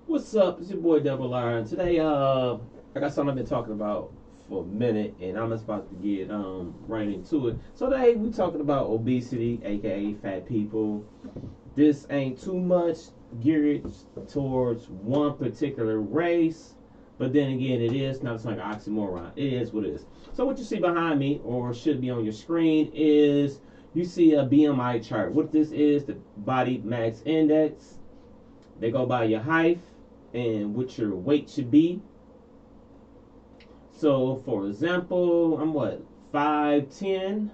What's up? It's your boy Double R. Today, I got something I've been talking about for a minute, and I'm just about to get right into it. So today we talking about obesity, aka fat people. This ain't too much geared towards one particular race, but then again, it is not like an oxymoron. It is what it is. So what you see behind me, or should be on your screen, is you see a BMI chart. What this is, the body mass index. They go by your height and what your weight should be. So, for example, I'm what, 5'10".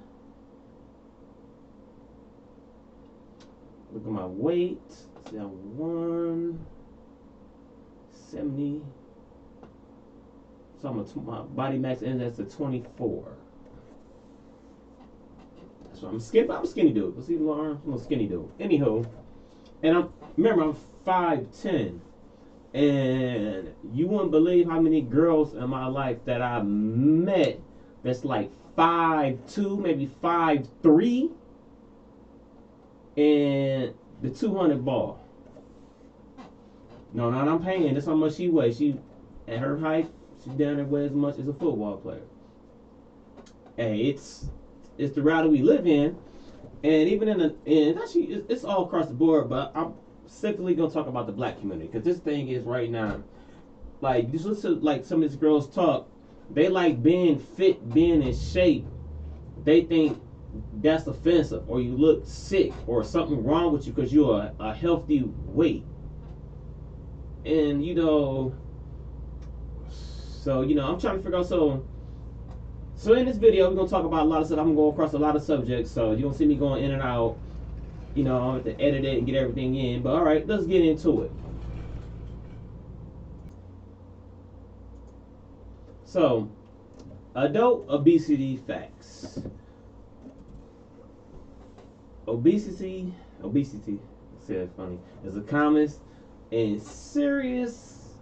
Look at my weight. See, I'm 170. So my body mass index is 24. So I'm skinny dude. Let's see the arms. I'm a skinny dude. Anywho, and I'm 5'10". And you wouldn't believe how many girls in my life that I met that's like 5'2", maybe 5'3", and the 200 ball. No, I'm paying. That's how much she weighs. She, at her height, she down there weighs as much as a football player. Hey, it's the reality we live in, and even and actually it's all across the board. But I'm specifically gonna talk about the black community because this thing is right now. Like, you listen to like some of these girls talk, they like being fit, being in shape. They think that's offensive, or you look sick, or something wrong with you because you're a healthy weight. And so I'm trying to figure out. So in this video, we're gonna talk about a lot of stuff. I'm gonna go across a lot of subjects, so you're gonna see me going in and out. I have to edit it and get everything in. But all right, let's get into it. So, adult obesity facts. Obesity, I said it funny, is the commonest and serious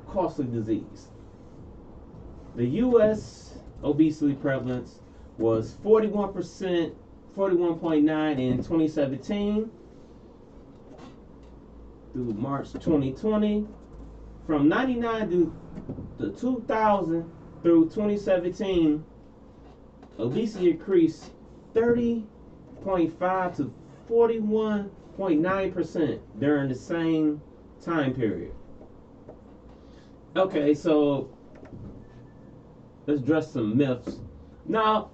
costly disease. The U.S. obesity prevalence was 41%, 41.9 in 2017 through March 2020. From 99 to 2000 through 2017, obesity increased 30.5 to 41.9% during the same time period. Okay, so let's address some myths. Now,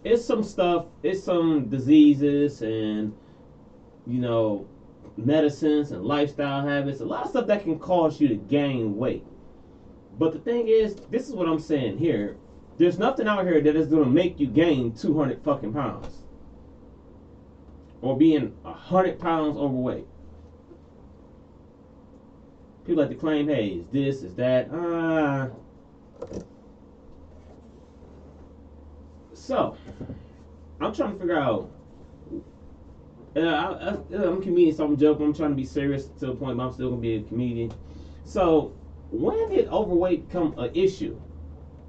it's some stuff, it's some diseases and, medicines and lifestyle habits, a lot of stuff that can cause you to gain weight. But the thing is, this is what I'm saying here. There's nothing out here that is going to make you gain 200 fucking pounds or being 100 pounds overweight. People like to claim, hey, is this, is that. So, I'm trying to figure out. I'm a comedian, so I'm joking. I'm trying to be serious to the point, but I'm still gonna be a comedian. So, when did overweight become an issue?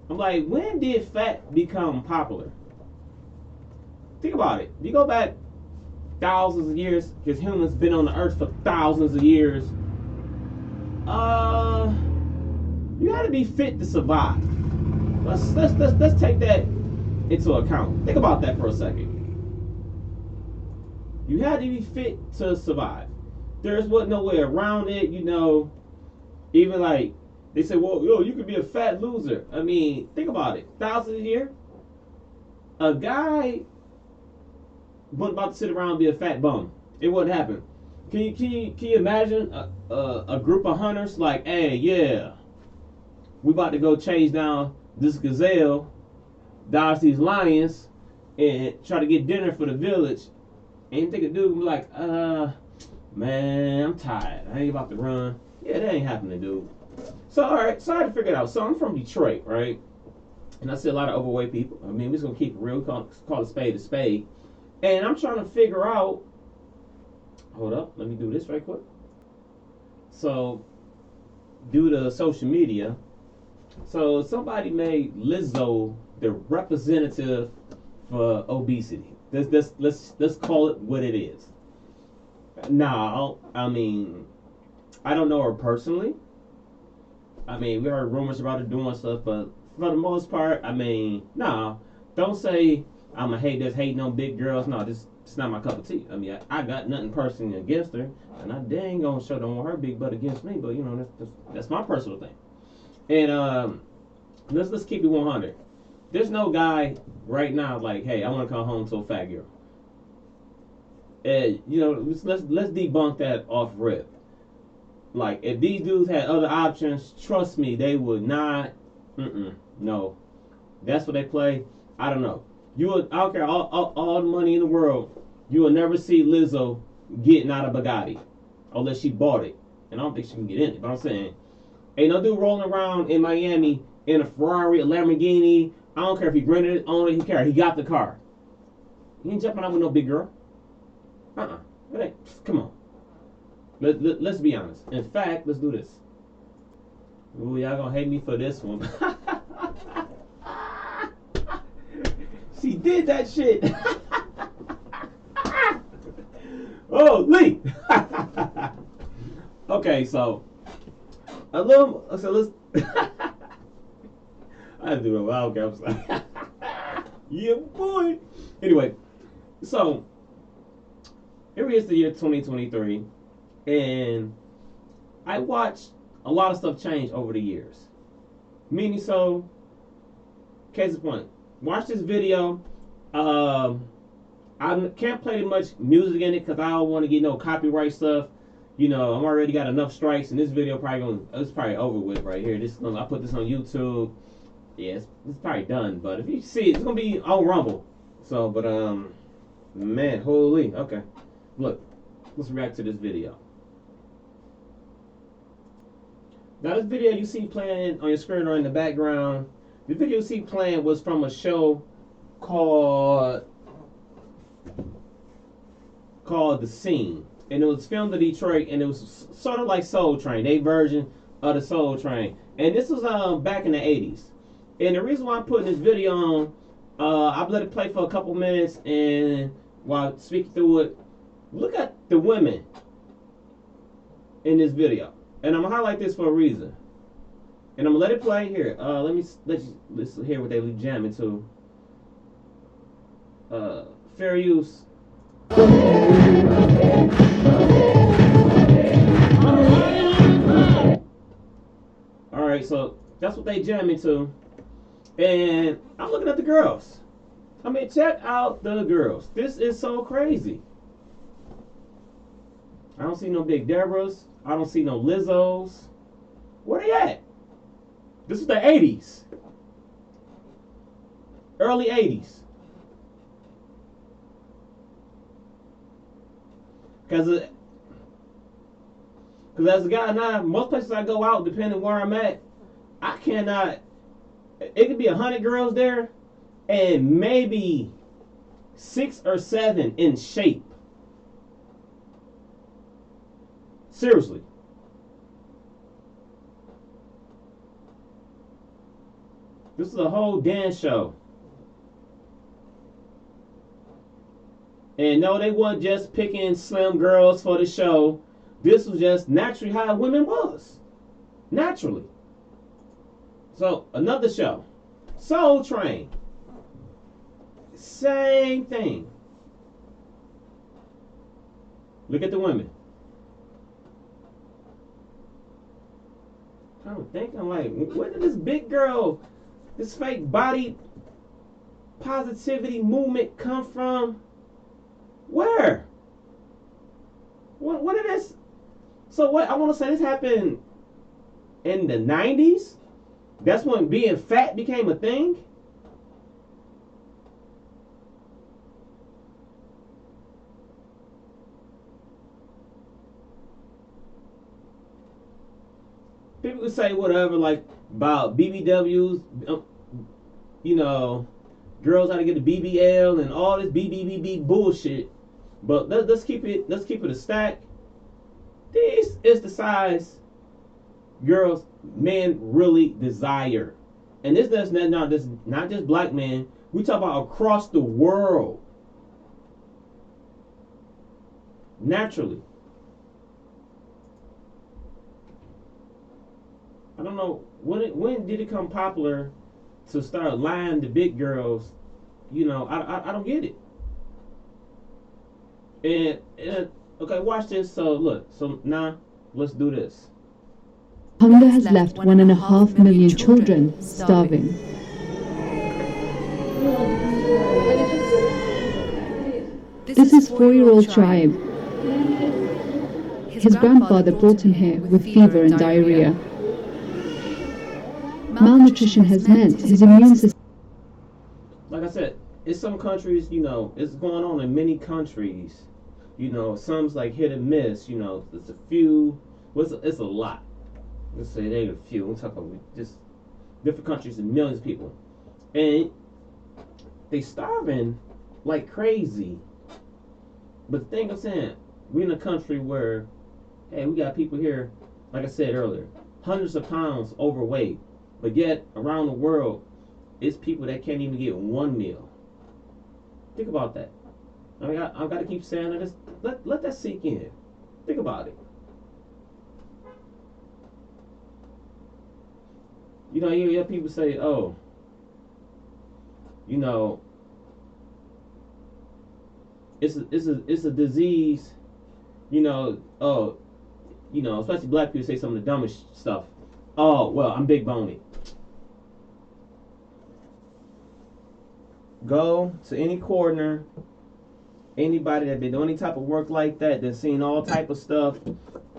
I'm like, when did fat become popular? Think about it. You go back thousands of years, because humans been on the earth for thousands of years. You had to be fit to survive. Let's take that into account. Think about that for a second. You had to be fit to survive. There's no way around it, Even like they say, well, you could be a fat loser. I mean, think about it. Thousands of years, a guy wasn't about to sit around and be a fat bum. It wouldn't happen. Can you imagine a group of hunters like, hey, yeah, we about to go chase down this gazelle, dodge these lions, and try to get dinner for the village. And you think a dude would be like, man, I'm tired. I ain't about to run. Yeah, that ain't happening, dude. So, all right, so I had to figure it out. So I'm from Detroit, right? And I see a lot of overweight people. I mean, we're just going to keep it real. Call a spade a spade. And I'm trying to figure out, hold up, let me do this right quick. So, due to social media, so somebody made Lizzo the representative for obesity. Let's call it what it is. Now, I mean, I don't know her personally. I mean, we heard rumors about her doing stuff, but for the most part, I mean, nah. Don't say I'm a hate this hating on big girls. No, this it's not my cup of tea. I mean, I got nothing personally against her, and I dang gonna show them her big butt against me. But you know, that's my personal thing. And let's keep it 100. There's no guy right now like, hey, I want to come home to a fat girl. And you know, let's debunk that off rip. Like, if these dudes had other options, trust me, they would not. No, that's what they play. I don't know. You would, I don't care all the money in the world. You will never see Lizzo getting out of Bugatti unless she bought it, and I don't think she can get in it. But I'm saying, ain't no dude rolling around in Miami in a Ferrari, a Lamborghini. I don't care if he rented it, owned it, he care. He got the car. He ain't jumping out with no big girl. It ain't. Come on. Let's be honest. In fact, let's do this. Ooh, y'all gonna hate me for this one. She did that shit. Oh, Lee. Okay, so let's. I had to do a wild cap. Yeah, boy. Anyway, so here is the year 2023, and I watched a lot of stuff change over the years. Meaning, so, case in point, watch this video. I can't play too much music in it because I don't want to get no copyright stuff. You know, I'm already got enough strikes, and this video it's probably over with right here. I put this on YouTube. Yeah, it's probably done. But if you see it, it's gonna be on Rumble. So, but man, holy, okay. Look, let's react to this video. Now, this video you see playing on your screen or in the background, the video you see playing was from a show called The Scene. And it was filmed in Detroit, and it was sort of like Soul Train, their version of the Soul Train. And this was back in the 80s. And the reason why I'm putting this video on, I've let it play for a couple minutes, and while speaking through it, look at the women in this video. And I'm gonna highlight this for a reason. And I'm gonna let it play here. Let's hear what they jamming to. Fair use. Alright, so that's what they jamming to. And I'm looking at the girls. I mean, check out the girls. This is so crazy. I don't see no Big Deborahs. I don't see no Lizzos. Where they at? This is the 80s. Early 80s. Because as a guy now, most places I go out, depending where I'm at, I cannot. It could be 100 girls there, and maybe 6 or 7 in shape. Seriously. This is a whole dance show. And no, they weren't just picking slim girls for the show. This was just naturally how women was. Naturally. So, another show. Soul Train. Same thing. Look at the women. I'm thinking, like, where did this big girl, this fake body positivity movement come from? Where? What did this? So what? I want to say this happened in the 90s. That's when being fat became a thing. People could say whatever, like about BBWs, you know, girls how to get the BBL and all this BBBB bullshit. But let's keep it a stack. This is the size girls men really desire, and this does not just black men. We talk about across the world. Naturally. know when did it become popular to start lying to big girls. I don't get it. And okay, watch this. So look, so now let's do this. Hunger has left 1.5 million children starving. This is 4-year-old Tribe. His grandfather brought him here with fever and diarrhea. Malnutrition has meant his immune system. Like I said, it's some countries, it's going on in many countries. Some's like hit and miss. It's a few. It's a lot. Let's say they a few. We're talking about just different countries and millions of people, and they starving like crazy. But the thing I'm saying, we're in a country where, hey, we got people here, like I said earlier, hundreds of pounds overweight, but yet around the world, it's people that can't even get one meal. Think about that. I've got to keep saying this. Let that sink in. Think about it. You hear people say, oh, it's a disease, especially black people say some of the dumbest stuff. Oh, well, I'm big boned. Go to any corner, anybody that been doing any type of work like that, that's seen all type of stuff,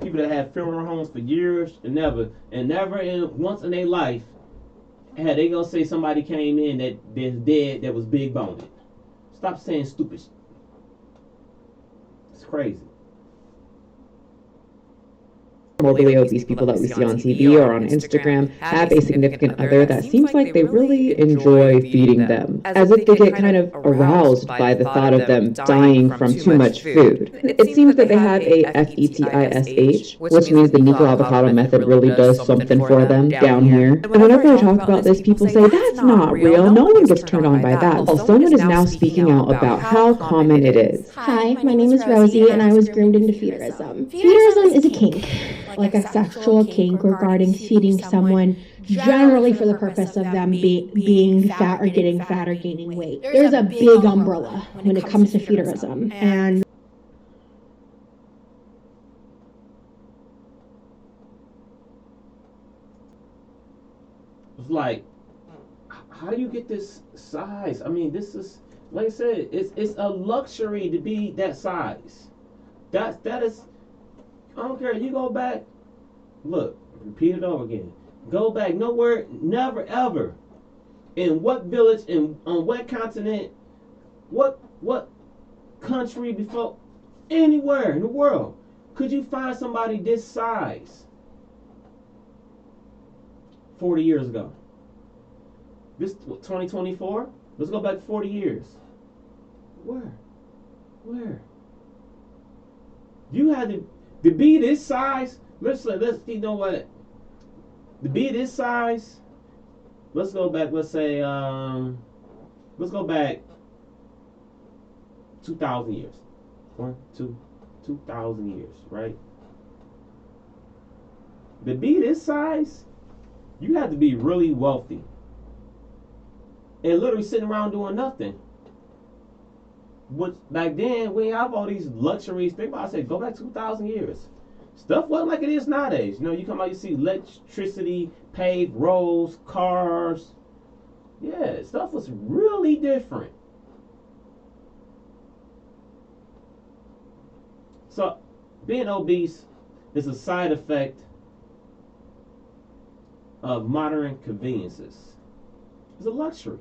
people that have funeral homes for years and never once in their life, they gonna say somebody came in that's dead that was big boned. Stop saying stupid shit. It's crazy. Morbidly obese people that we see on TV or on Instagram have a significant other that seems like they really enjoy feeding them, as if they get kind of aroused by the thought of them dying from too much food. It seems that they have a FETISH, which means the Nico avocado method really does something for them down here. And whenever I talk about this, people say, that's not real, no one gets turned on by that. Well, someone is now speaking out about how common it is. Hi, my name is Rosie, and I was groomed into feederism. Feederism is a kink, like a sexual kink regarding feeding someone, generally for the purpose of them being fat or getting fat or gaining weight. There's a big umbrella when it comes to feederism, and it's like, how do you get this size? I mean, this is, like I said, it's a luxury to be that size. That is, I don't care. You go back, look, repeat it over again. Go back, nowhere, never ever. In what village, on what continent, what country before, anywhere in the world, could you find somebody this size 40 years ago? This, 2024? Let's go back 40 years. Where? You had to be this size. Let's you know what? To be this size, let's go back. Let's say let's go back 2,000 years. 2,000 years, right? To be this size, you had to be really wealthy and literally sitting around doing nothing. But back then, we have all these luxuries. Think about it. I said, go back 2,000 years. Stuff wasn't like it is nowadays. You come out, you see electricity, paved roads, cars. Yeah, stuff was really different. So, being obese is a side effect of modern conveniences. It's a luxury.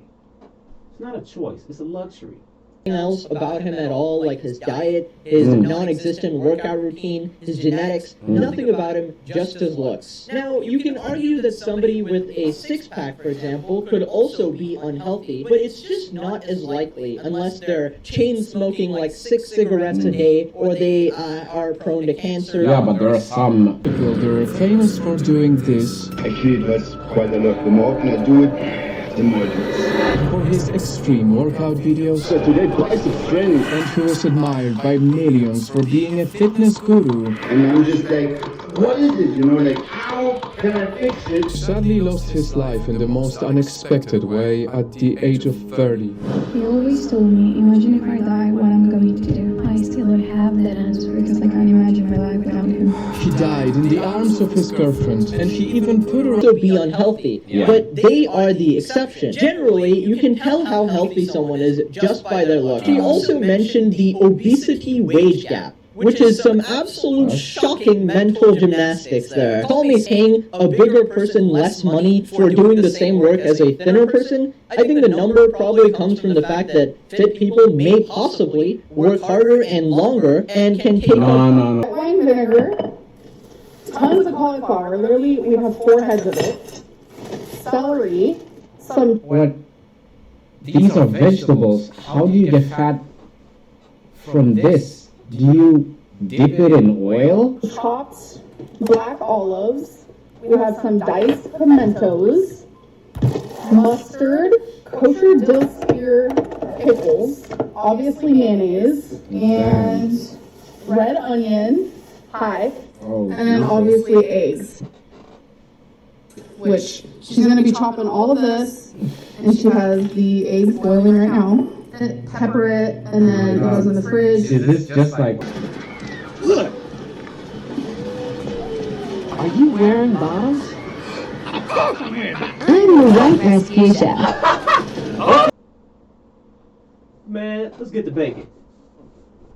It's not a choice. It's a luxury. Else about him at all, like his diet, his non-existent workout routine, his genetics, nothing about him, just his looks. Now, you can argue that somebody with a six-pack, for example, could also be unhealthy, but it's just not as likely unless they're chain-smoking like 6 cigarettes a day, or they are prone to cancer. Yeah, but there are some people that are famous for doing this. Actually, that's quite a lot. The more often I do it, the more it is. For his extreme workout videos. So today, twice a friend. And he was admired by millions for being a fitness guru. And I'm just like, what is it? Like, how How can I fix it? Sadly lost his life in the most unexpected way at the age of 30. He always told me, imagine if I die, what I'm going to do. I still don't have that answer because I can't imagine my life without him. He died in the arms of his girlfriend, and he even put her also be unhealthy, but they are the exception. Generally, you can tell how healthy someone is just by their look. She also mentioned the obesity wage gap, which is some absolute shocking mental gymnastics there. Call me paying a bigger person less money for doing the same work as a thinner person. I think the number probably comes from the fact that fit people may possibly work harder and longer and can take on... Wine vinegar, tons of cauliflower, literally we have 4 heads of it, celery, some... What? These are vegetables. How do you get fat from this? Do you dip it in oil? chopped black olives, we have some diced pimentos, mustard, kosher dill spear pickles, obviously mayonnaise, and red onion, pie, and then obviously eggs. Which she's going to be chopping all of this, and she has the eggs boiling right now. Pepper it, and then it goes in the fridge. Is this just like... Look! Are you wearing bottoms? Of course I'm in! I'm the white Rasputia. Man, let's get the bacon.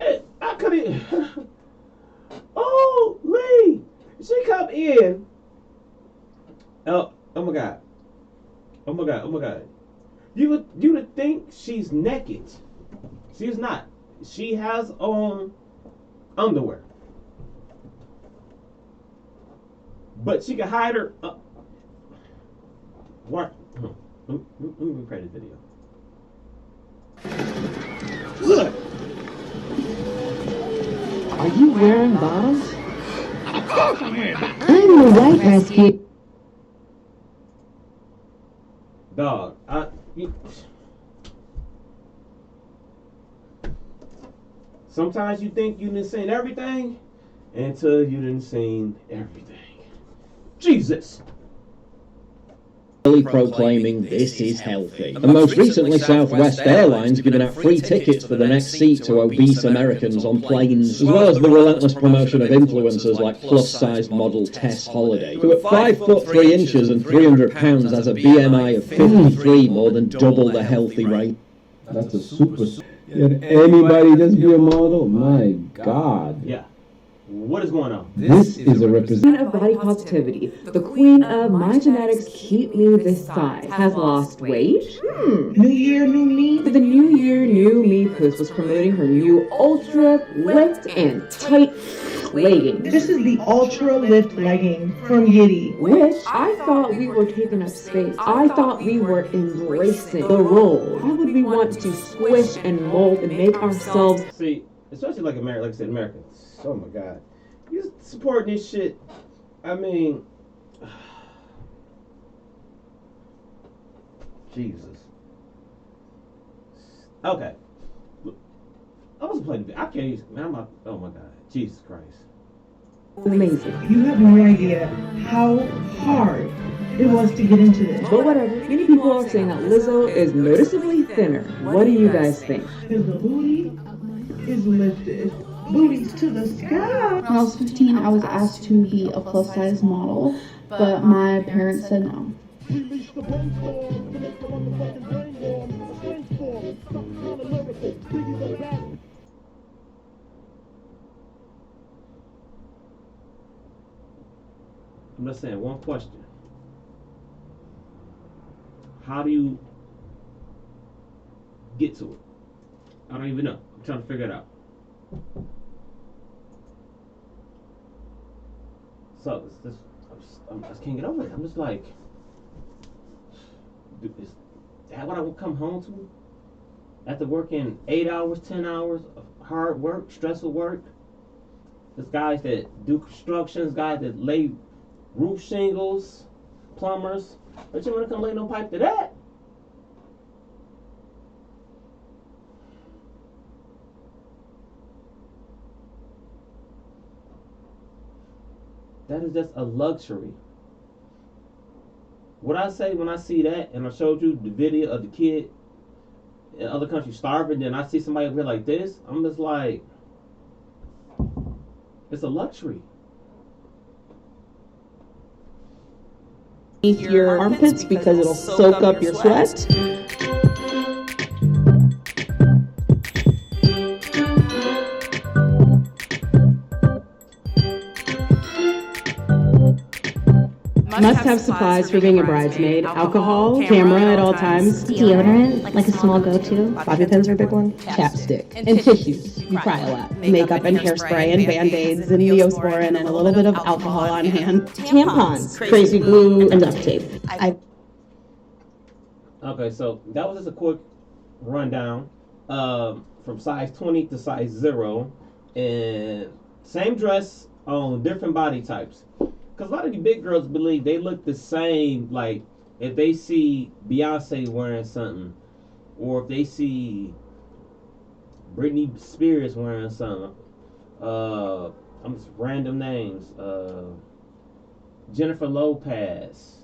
Hey, I couldn't. Oh, Lee! She come in. Oh my God. Oh my God. Oh my God. You would think she's naked. She's not. She has on underwear. But she can hide her. What? Let me replay this video. Look! Are you wearing bottoms? Of course I'm in! I'm the white Rasputia. Dog, sometimes you think you done seen everything until you done seen everything. Jesus! Proclaiming this is healthy. And most recently, Southwest Airlines giving out free tickets for the next seat to obese Americans on planes, as well as the relentless promotion of influencers like plus-sized model Tess Holliday, who at 5 foot 3 inches and 300 pounds has a BMI of 53, more than double the healthy rate. That's a super... Can anybody just be a model? My God. Yeah. What is going on? This is a representation Queen of body positivity, the queen of my genetics keep me this size, has lost weight. New year, new me. The New Year, New Me post was promoting her new ultra lift and tight leggings, This is the Ultra Lift legging from Yiddy. which I thought we were taking up space. I thought we were embracing the role. Why would we want to squish and mold and make ourselves... See, especially like America, like I said, Americans. Oh my God. You supporting this shit. I mean, Jesus. Okay. Look, I was playing. I can't use. Man, oh my God. Jesus Christ. amazing. You have no idea how hard it was to get into this. But whatever, many people are saying that Lizzo is noticeably thinner. What do you guys think? Because the booty is lifted. Booties to the sky. When I was 15, I was asked to be a plus-size model, but my parents said no. I'm just saying one question. How do you get to it? I don't even know. I'm trying to figure it out. So I just can't get over it. I'm just like, is that what I will come home to? After working 8 hours, 10 hours of hard work, stressful work. There's guys that do constructions, guys that lay roof shingles, plumbers. But you wanna come lay no pipe to that? That is just a luxury. what I say when I see that, and I showed you the video of the kid in other countries starving, then I see somebody over here like this, I'm just like, it's a luxury. Your armpits because it'll soak up your sweat. Must-have supplies for being a bridesmaid: alcohol, camera at all times, Deodorant, like a small go-to. bobby pins are a big one, chapstick, and tissues. You cry a lot. Makeup and hairspray and Band-Aids and Neosporin and a little bit of alcohol on hand. Tampons, crazy glue, and duct tape. Okay, so that was just a quick rundown from size 20 to size 0, and same dress on different body types. Because a lot of you big girls believe they look the same, like if they see Beyonce wearing something, or if they see Britney Spears wearing something. I'm just random names. Jennifer Lopez.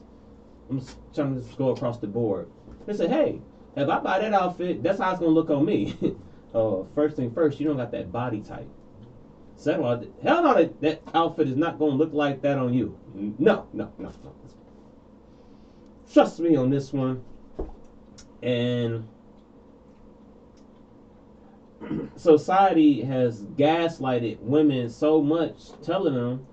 I'm just trying to just go across the board. They say, hey, if I buy that outfit, that's how it's going to look on me. First thing first, you don't got that body type. Second of all, hell no, that outfit is not going to look like that on you. No. Trust me on this one. And society has gaslighted women so much, telling them,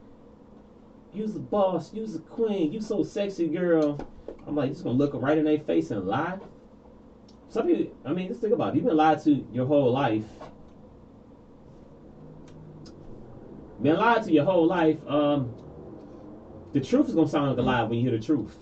you's a boss, you's a queen, you so sexy, girl. I'm like, just going to look right in their face and lie? Some people, I mean, just think about it. You've been lied to your whole life. Been lied to your whole life. The truth is gonna sound like a lie when you hear the truth.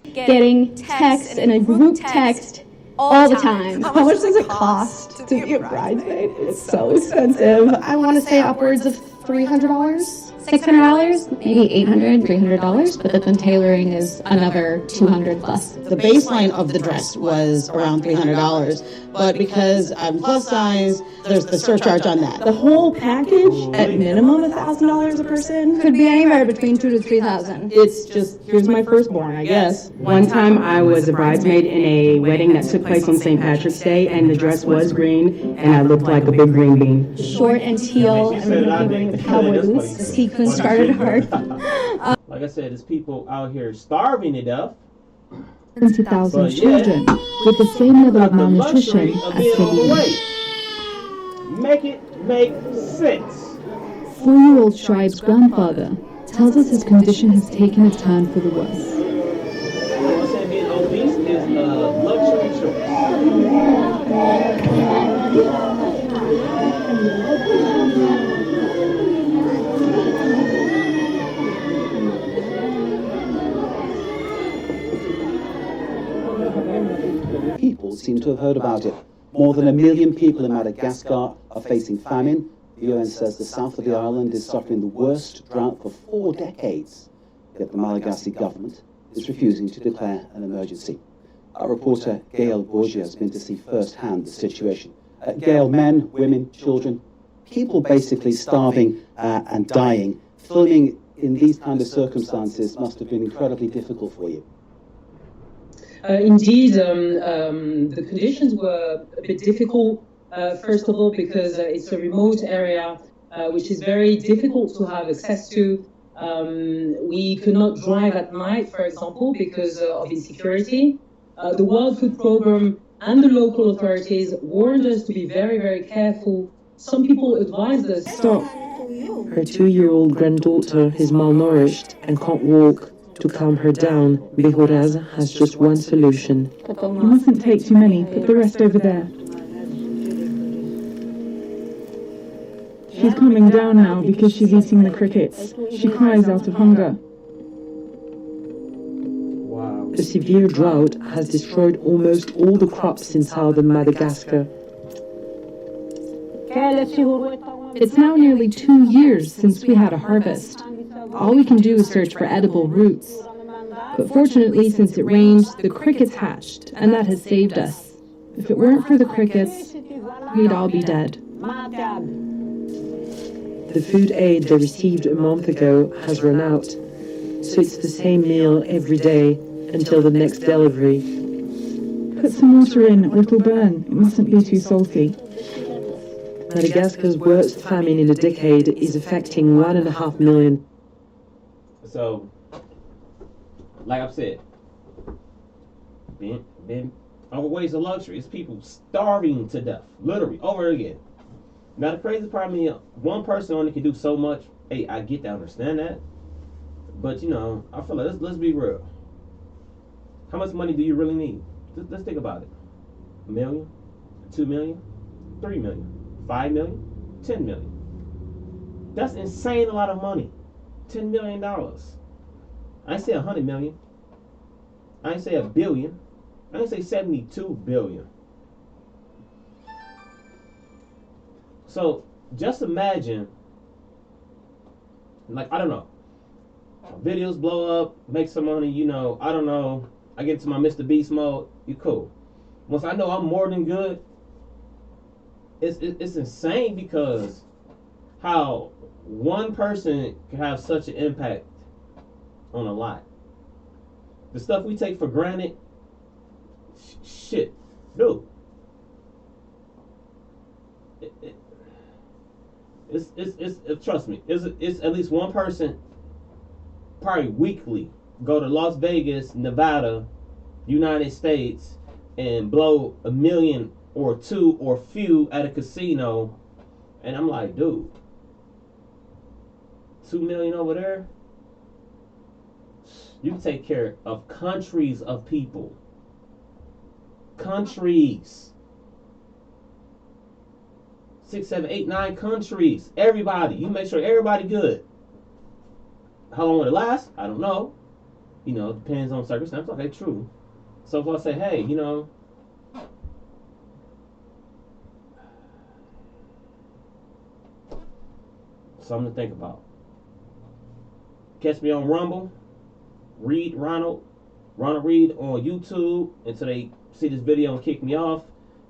Getting texts in a group text all the time. How much does it cost to be a bridesmaid? It's so expensive. I want to say upwards of $300. $600, maybe $800, $300, but then tailoring is another $200 plus. The baseline of the dress was around $300, but because I'm plus size, there's the surcharge on that. The whole package, at minimum $1,000 a person, Could be anywhere between $2,000 to $3,000. It's just, here's my firstborn, I guess. One time I was a bridesmaid in a wedding that took place on St. Patrick's Day, and the dress was green, and I looked like a big green bean. Short and teal, and wearing the cowboy boots. The sequin started hard. Like I said, there's people out here starving to death. 20,000 children with the same level of malnutrition Of as being Celine. overweight. Make it make sense. 4-year-old Tribe's grandfather tells us his condition has taken a turn for the worse. I'm saying being obese is a luxury choice. People seem to have heard about it. More than 1 million people in Madagascar are facing famine. The UN says the south of the island is suffering the worst drought for 4 decades. Yet the Malagasy government is refusing to declare an emergency. Our reporter Gail Borgia has been to see firsthand the situation. Gail, men, women, children, people basically starving and dying. Filming in these kind of circumstances must have been incredibly difficult for you. Indeed, the conditions were a bit difficult, first of all, because it's a remote area, which is very difficult to have access to. We could not drive at night, for example, because of insecurity. The World Food Programme and the local authorities warned us to be very, very careful. Some people advised us, stop. Her 2-year-old granddaughter is malnourished and can't walk. To calm her down, Behoraz has just one solution. You mustn't take too many, put the rest over there. She's calming down now because she's eating the crickets. She cries out of hunger. A severe drought has destroyed almost all the crops in southern Madagascar. It's now nearly 2 years since we had a harvest. All we can do is search for edible roots. But fortunately, since it rained, the crickets hatched, and that has saved us. If it weren't for the crickets, we'd all be dead. The food aid they received a month ago has run out, so it's the same meal every day until the next delivery. Put some water in, or it'll burn. It mustn't be too salty. Madagascar's worst famine in a decade is affecting 1.5 million. So, like I've said, being overweight is a luxury. It's people starving to death, literally, over again. Now the crazy part of me, one person only can do so much. Hey, I get to understand that, but you know, I feel like let's be real. How much money do you really need? Let's think about it. $1 million, $2 million, $3 million, $5 million, $10 million. That's insane. A lot of money. $10 million. I ain't say 100 million. I ain't say $1 billion. I ain't say 72 billion. So just imagine, like, I don't know, videos blow up, make some money, you know, I don't know, I get into my Mr. Beast mode, you cool. Once I know I'm more than good, it's insane because how one person can have such an impact on a lot. The stuff we take for granted, shit, dude. It's trust me, it's at least one person probably weekly go to Las Vegas, Nevada, United States, and blow $1 million or two or few at a casino, and I'm like, dude, 2 million over there, you can take care of countries of people. Countries. 6, 7, 8, 9 countries. Everybody. You make sure everybody good. How long will it last? I don't know. You know, it depends on circumstances. Okay, true. So if I say, hey, you know, something to think about. Catch me on Rumble. Read Ronald Reed on YouTube until they see this video and kick me off.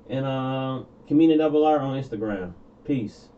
And Community Double R on Instagram. Peace.